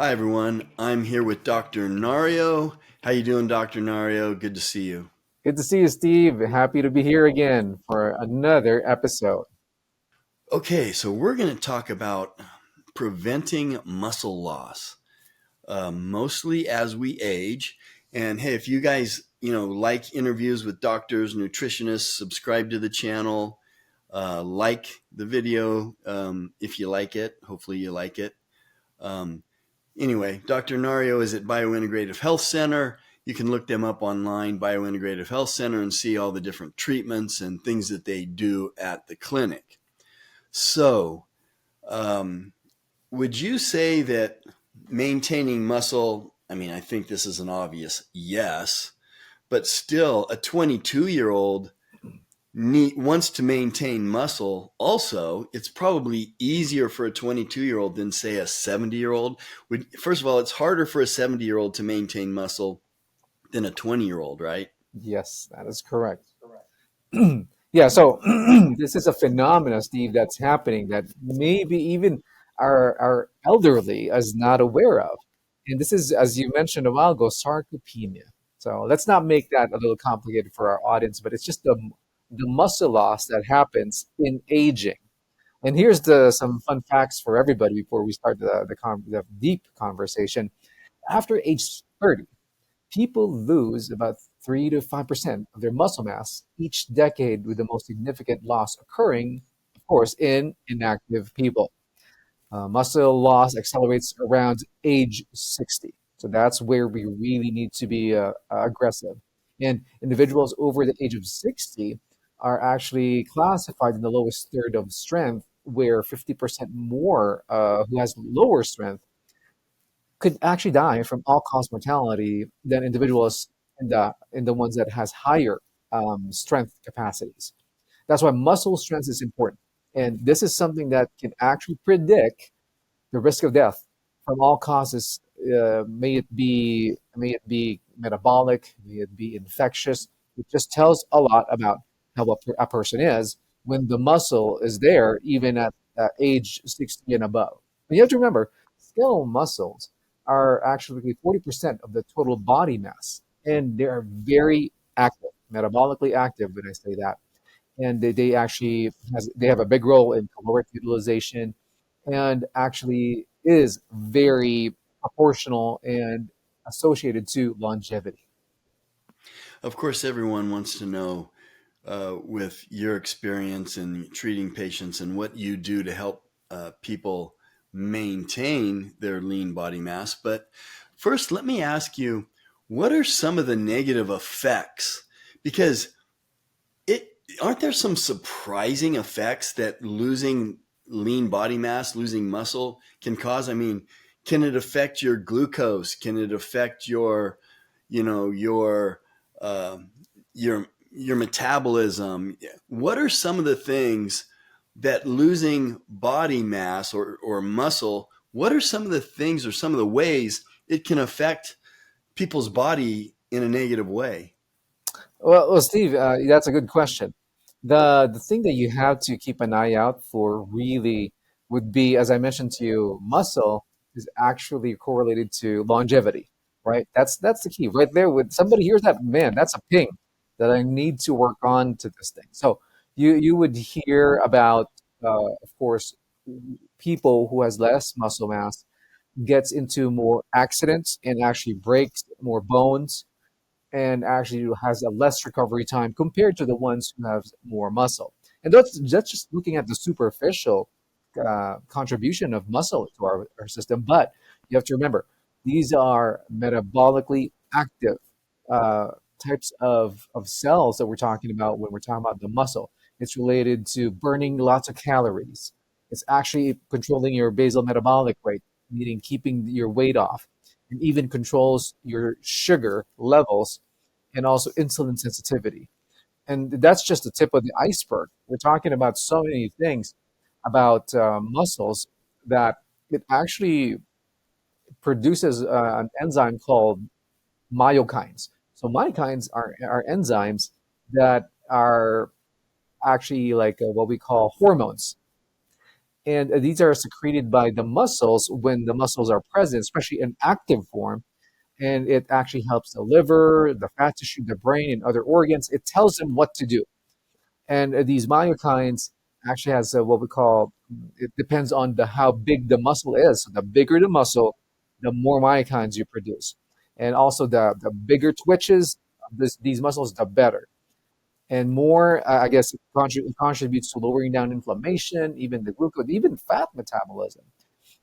Hi everyone. I'm here with Dr. Nario. How you doing, Dr. Nario? Good to see you. Good to see you, Steve. Happy to be here again for another episode. Okay, so we're going to talk about preventing muscle loss, mostly as we age. And hey, if you guys like interviews with doctors, nutritionists, subscribe to the channel, like the video if you like it. Hopefully you like it. Um, Anyway, Dr. Nario is at Biointegrative Health Center. You can look them up online, Biointegrative Health Center, and see all the different treatments and things that they do at the clinic. So, um, would you say that maintaining muscle, I think this is an obvious yes, but still a 22-year-old wants to maintain muscle. Also, it's probably easier for a 22-year-old than say a 70-year-old. First of all, it's harder for a 70-year-old to maintain muscle than a 20-year-old, right? Yes, that is correct. Yeah, so this is a phenomenon, Steve, that's happening that maybe even our elderly is not aware of. And this is, as you mentioned a while ago, sarcopenia. So let's not make that a little complicated for our audience, but it's just the muscle loss that happens in aging. And here's some fun facts for everybody before we start the deep conversation. After age 30, people lose about 3 to 5% of their muscle mass each decade, with the most significant loss occurring, of course, in inactive people. Muscle loss accelerates around age 60. So that's where we really need to be aggressive. And individuals over the age of 60 are actually classified in the lowest third of strength, where 50% more who has lower strength could actually die from all-cause mortality than individuals in the ones that has higher strength capacities. That's why muscle strength is important, and this is something that can actually predict the risk of death from all causes. May it be metabolic, may it be infectious. It just tells a lot about how a person is when the muscle is there, even at age 60 and above. And you have to remember, skeletal muscles are actually 40% of the total body mass, and they are very active, metabolically active when I say that. And they actually they have a big role in caloric utilization, and actually is very proportional and associated to longevity. Of course, everyone wants to know with your experience in treating patients and what you do to help people maintain their lean body mass. But first, let me ask you, what are some of the negative effects? Because it aren't there some surprising effects that losing lean body mass, losing muscle can cause? Can it affect your glucose? Can it affect your, you know, uh, your metabolism? What are some of the things that losing body mass or muscle? What are some of the things or some of the ways it can affect people's body in a negative way? Well, Steve, that's a good question. The thing that you have to keep an eye out for really would be, as I mentioned to you, muscle is actually correlated to longevity, right? That's the key right there. With somebody hears that, man, that's a ping that I need to work on to this thing. So you would hear about, of course, people who has less muscle mass gets into more accidents and actually breaks more bones, and actually has a less recovery time compared to the ones who have more muscle. And that's just looking at the superficial contribution of muscle to our system. But you have to remember, these are metabolically active uh, types of cells that we're talking about when we're talking about the muscle. It's related to burning lots of calories. It's actually controlling your basal metabolic rate, meaning keeping your weight off, and even controls your sugar levels and also insulin sensitivity. And that's just the tip of the iceberg. We're talking about so many things about muscles that it actually produces an enzyme called myokines. So myokines are enzymes that are actually like what we call hormones. And these are secreted by the muscles when the muscles are present, especially in active form. And it actually helps the liver, the fat tissue, the brain, and other organs. It tells them what to do. And these myokines actually has what we call, it depends on the how big the muscle is. So the bigger the muscle, the more myokines you produce. And also the bigger twitches of these muscles, the better. And more, I guess, it contributes to lowering down inflammation, even the glucose, even fat metabolism.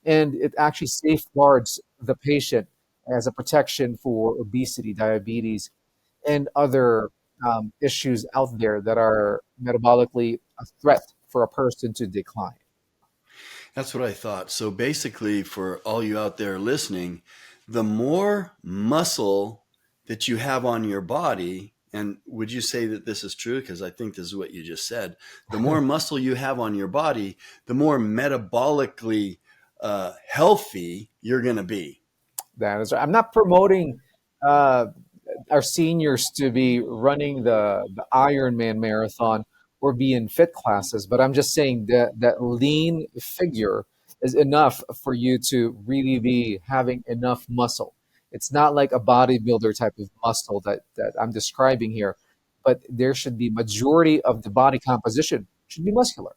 And it actually safeguards the patient as a protection for obesity, diabetes, and other issues out there that are metabolically a threat for a person to decline. That's what I thought. So basically, for all you out there listening, the more muscle that you have on your body, and would you say that this is true? Because I think this is what you just said. The more muscle you have on your body, the more metabolically healthy you're going to be. That is, I'm not promoting uh, our seniors to be running the Ironman marathon or be in fit classes, but I'm just saying that that lean figure is enough for you to really be having enough muscle. It's not like a bodybuilder type of muscle that I'm describing here, but there should be majority of the body composition should be muscular.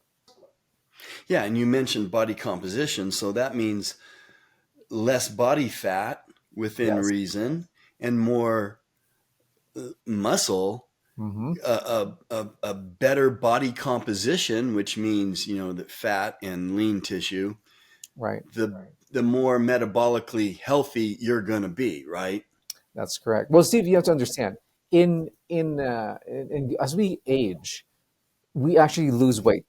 Yeah, and you mentioned body composition, so that means less body fat within Yes. reason and more muscle, Hmm. a better body composition, which means that fat and lean tissue, Right. the more metabolically healthy you're going to be, right? That's correct. Well, Steve, you have to understand as we age, we actually lose weight.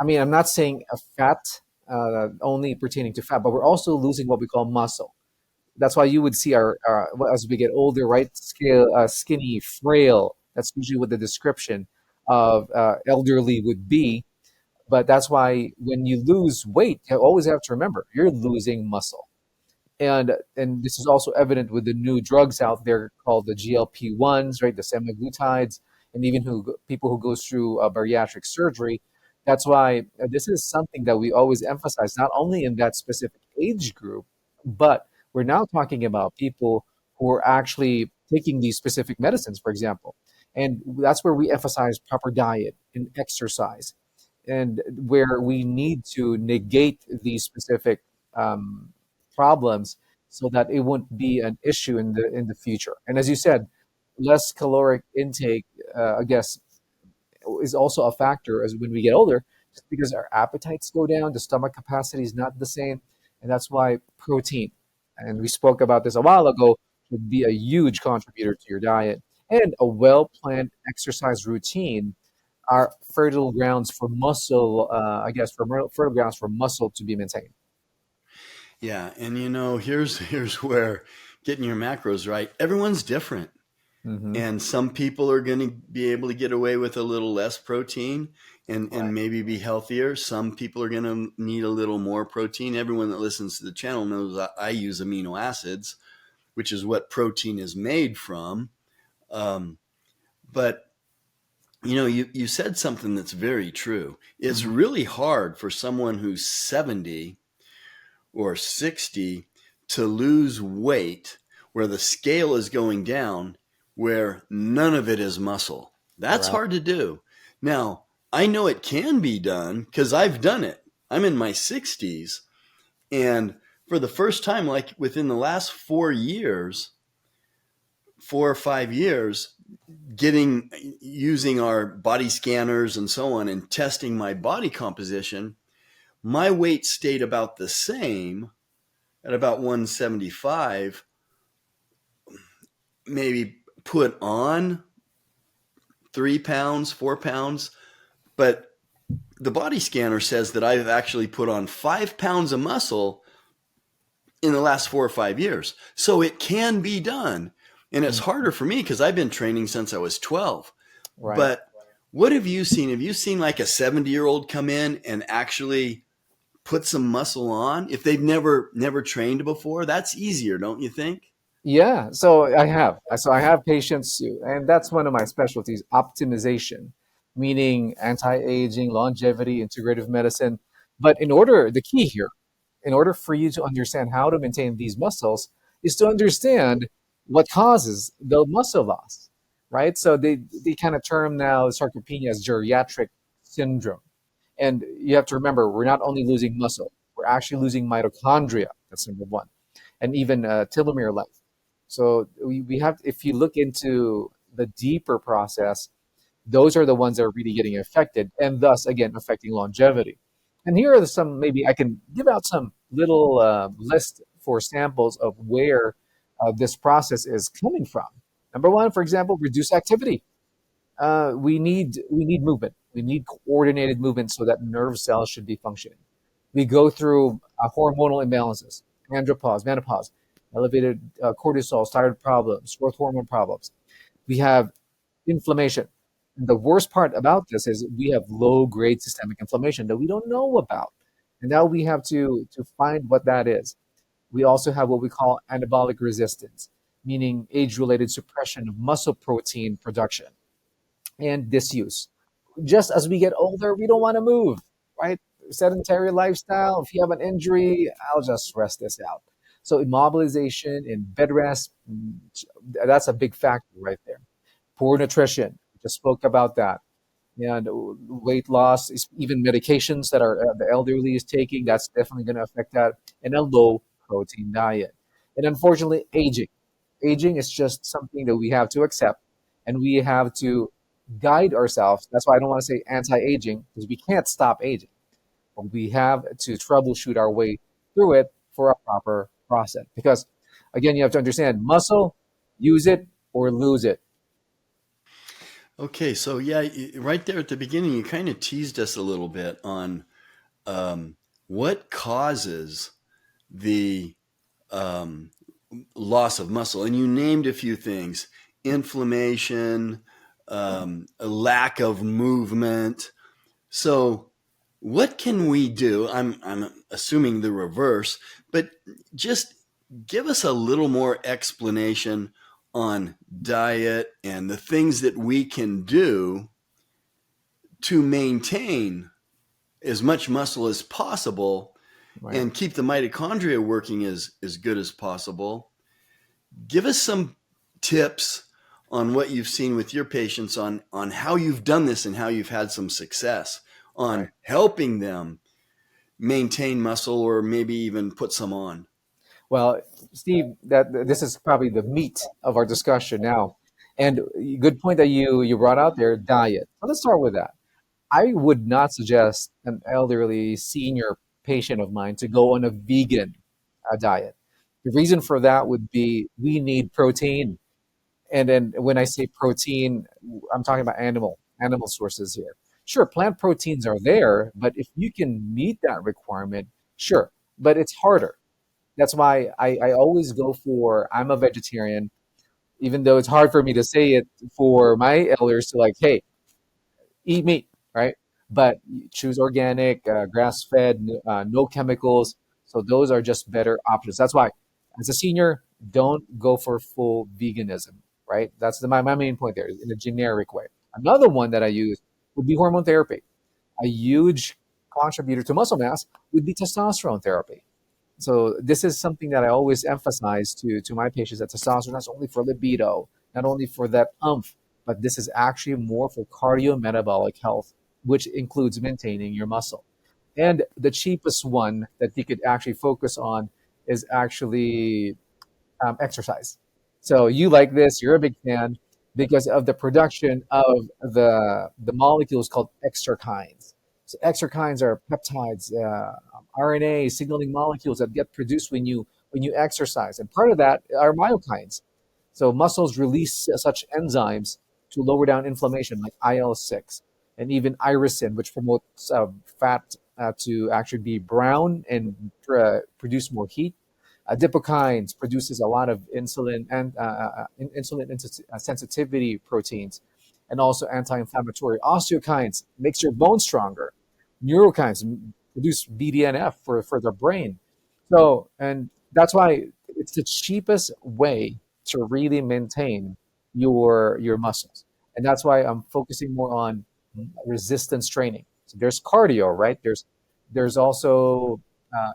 I mean, I'm not saying a fat only pertaining to fat, but we're also losing what we call muscle. That's why you would see well, as we get older, right? Scale, skinny, frail. That's usually what the description of elderly would be. But that's why when you lose weight, you always have to remember you're losing muscle. And this is also evident with the new drugs out there called the GLP-1s, right? The semaglutides, and even people who go through bariatric surgery. That's why this is something that we always emphasize, not only in that specific age group, but we're now talking about people who are actually taking these specific medicines, for example. And that's where we emphasize proper diet and exercise, and where we need to negate these specific um, problems so that it won't be an issue in the future. And as you said, less caloric intake, I guess, is also a factor as when we get older, just because our appetites go down, the stomach capacity is not the same, and that's why protein, and we spoke about this a while ago, would be a huge contributor to your diet. And a well-planned exercise routine are fertile grounds for muscle, I guess, fertile grounds for muscle to be maintained. Yeah, and here's where getting your macros right. Everyone's different. Hmm. And some people are going to be able to get away with a little less protein and Right. maybe be healthier. Some people are going to need a little more protein. Everyone that listens to the channel knows I use amino acids, which is what protein is made from. Um, but you said something that's very true. It's Hmm. really hard for someone who's 70 or 60 to lose weight where the scale is going down, where none of it is muscle. That's Correct. hard to do. Now, I know it can be done because I've done it. I'm in my 60s. And for the first time, like within the last 4 years, 4 or 5 years, getting using our body scanners and so on and testing my body composition, my weight stayed about the same at about 175, maybe put on 3 pounds, 4 pounds. But the body scanner says that I've actually put on 5 pounds of muscle in the last 4 or 5 years. So it can be done. And it's Mhm. harder for me because I've been training since I was 12. Right. But what have you seen? Have you seen like a 70-year-old come in and actually put some muscle on if they've never trained before? That's easier, don't you think? Yeah, so I have patients, and that's one of my specialties, optimization, meaning anti-aging, longevity, integrative medicine. But the key here, in order for you to understand how to maintain these muscles, is to understand what causes the muscle loss, right? So they kind of term now sarcopenia as geriatric syndrome. And you have to remember, we're not only losing muscle, we're actually losing mitochondria. That's number one, and even telomere life. So we have, if you look into the deeper process, those are the ones that are really getting affected, and thus again affecting longevity. And here are some, maybe I can give out some little list for samples of where this process is coming from. Number one, for example, reduce activity. We need movement. We need coordinated movement so that nerve cells should be functioning. We go through hormonal imbalances, andropause, menopause, elevated cortisol, thyroid problems, growth hormone problems. We have inflammation. And the worst part about this is we have low grade systemic inflammation that we don't know about. And now we have to find what that is. We also have what we call anabolic resistance, meaning age related suppression of muscle protein production and disuse. Just as we get older, we don't want to move, right? Sedentary lifestyle. If you have an injury, I'll just rest this out. So immobilization and bed rest, that's a big factor right there. Poor nutrition. We just spoke about that. And weight loss, even medications that are the elderly is taking, that's definitely going to affect that. And a low protein diet. And unfortunately, aging. Aging is just something that we have to accept, and we have to guide ourselves. That's why I don't want to say anti-aging, because we can't stop aging, but we have to troubleshoot our way through it for a proper process. Because again, you have to understand, muscle, use it or lose it. Okay, so yeah, right there at the beginning, you kind of teased us a little bit on what causes the um, loss of muscle, and you named a few things: inflammation, a lack of movement. So, what can we do? I'm assuming the reverse, but just give us a little more explanation on diet and the things that we can do to maintain as much muscle as possible Right. and keep the mitochondria working as good as possible. Give us some tips on what you've seen with your patients on how you've done this and how you've had some success Right. on helping them maintain muscle or maybe even put some on. Well, Steve, that this is probably the meat of our discussion now. And good point that you brought out there, diet. So let's start with that. I would not suggest an elderly senior patient of mine to go on a vegan diet. The reason for that would be we need protein. And then when I say protein, I'm talking about animal sources here. Sure, plant proteins are there, but if you can meet that requirement, sure, but it's harder. That's why I always go for, I'm a vegetarian, even though it's hard for me to say it for my elders to like, hey, eat meat, right? But choose organic, grass fed, no chemicals. So those are just better options. That's why, as a senior, don't go for full veganism, right? That's my main point there in a generic way. Another one that I use would be hormone therapy. A huge contributor to muscle mass would be testosterone therapy. So this is something that I always emphasize to my patients, that testosterone is not only for libido, not only for that umph, but this is actually more for cardiometabolic health, which includes maintaining your muscle. And the cheapest one that you could actually focus on is actually exercise. So you like this, you're a big fan because of the production of the molecules called exerkines. So exerkines are peptides, RNA signaling molecules that get produced when you exercise, and part of that are myokines. So muscles release such enzymes to lower down inflammation, like IL-6 and even irisin, which promotes fat to actually be brown and produce more heat. Adipokines produces a lot of insulin and sensitivity proteins, and also anti-inflammatory. Osteokines makes your bone stronger. Neurokines produce BDNF for the brain. So, and that's why it's the cheapest way to really maintain your muscles, and that's why I'm focusing more on resistance training. So there's cardio, right? There's There's also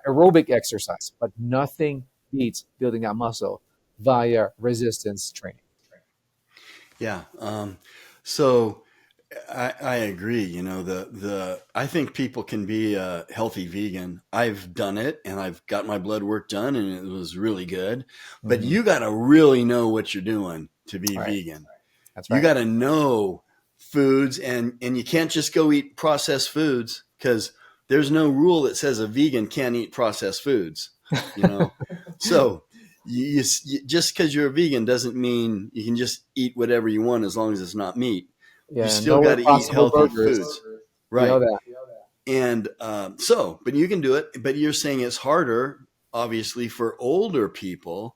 aerobic exercise, but nothing beats building that muscle via resistance training. Yeah. So I agree. You know, I think people can be a healthy vegan. I've done it and I've got my blood work done and it was really good. But Hmm. you got to really know what you're doing to be All right, vegan. that's You right. got to know foods, and you can't just go eat processed foods because there's no rule that says a vegan can't eat processed foods, you know? So just because you're a vegan doesn't mean you can just eat whatever you want as long as it's not meat. You Yeah, still no got to eat impossible healthy burgers. foods. You know Right. that. And but you can do it, but you're saying it's harder, obviously, for older people.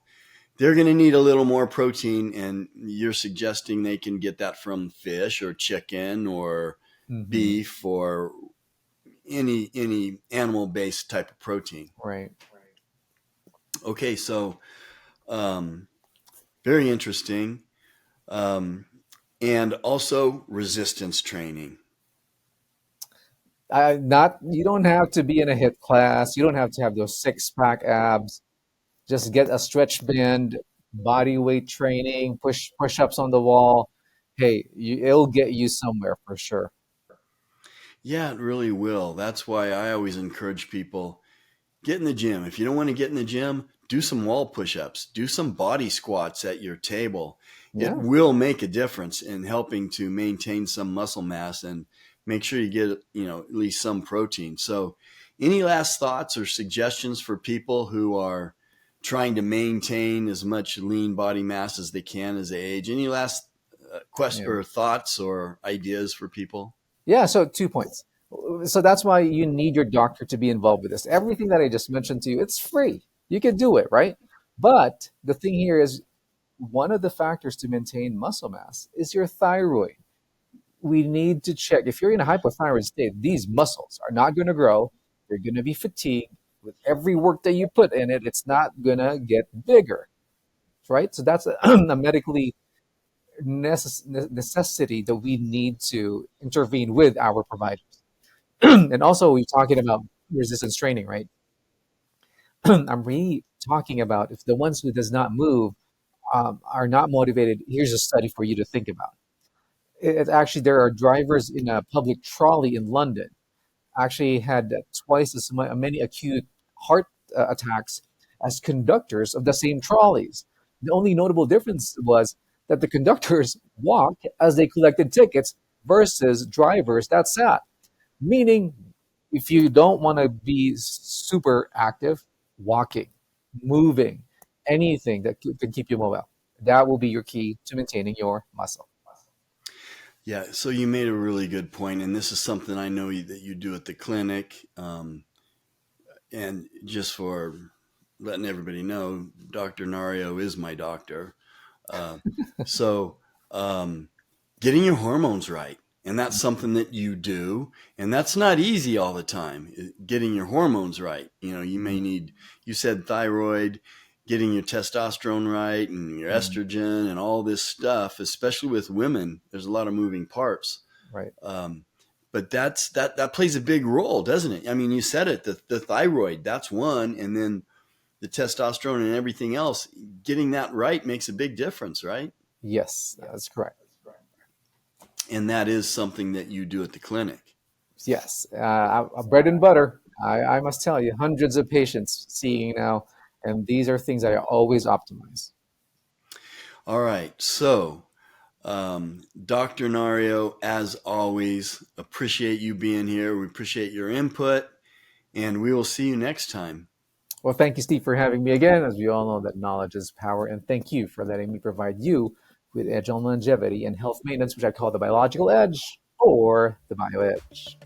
They're going to need a little more protein, and you're suggesting they can get that from fish or chicken or Hmm. beef or any animal based type of protein. Right. Okay, so um, very interesting, um, and also resistance training. Not you don't have to be in a hit class. You don't have to have those six pack abs. Just get a stretch band, body weight training, push ups on the wall. Hey, it'll get you somewhere for sure. Yeah, it really will. That's why I always encourage people get in the gym. If you don't want to get in the gym, do some wall push ups, do some body squats at your table. It Yeah. will make a difference in helping to maintain some muscle mass and make sure you get, at least some protein. So, any last thoughts or suggestions for people who are trying to maintain as much lean body mass as they can as they age? Any last quest Yeah. or thoughts or ideas for people? Yeah, so 2 points. So that's why you need your doctor to be involved with this. Everything that I just mentioned to you, it's free. You can do it, right? But the thing here is one of the factors to maintain muscle mass is your thyroid. We need to check if you're in a hypothyroid state, these muscles are not going to grow. They're going to be fatigued. With every work that you put in it, it's not going to get bigger, right? So that's a medically necessity that we need to intervene with our providers. And also, we're talking about resistance training, right? I'm really talking about if the ones who does not move are not motivated. Here's a study for you to think about. Actually, there are drivers in a public trolley in London actually had twice as many acute heart attacks as conductors of the same trolleys. The only notable difference was that the conductors walked as they collected tickets versus drivers that sat. Meaning, if you don't want to be super active, walking, moving, anything that can keep you mobile, that will be your key to maintaining your muscle. Yeah, so you made a really good point, and this is something I know that you do at the clinic. And just for letting everybody know, Dr. Nario is my doctor. Uh, so, um, getting your hormones right. And that's something that you do. And that's not easy all the time, getting your hormones right. You may Mhm. need, you said thyroid, getting your testosterone right and your Mhm. estrogen and all this stuff, especially with women. There's a lot of moving parts. Right. Um, but that plays a big role, doesn't it? I mean, you said it, the thyroid, that's one. And then the testosterone and everything else, getting that right makes a big difference, right? Yes, that's correct. And that is something that you do at the clinic. Yes, bread and butter. I must tell you, hundreds of patients seeing now, and these are things I always optimize. All right. So, Dr. Nario, as always, appreciate you being here. We appreciate your input, and we will see you next time. Well, thank you, Steve, for having me again. As we all know, that knowledge is power, and thank you for letting me provide you with edge on longevity and health maintenance, which I call the biological edge or the bio edge.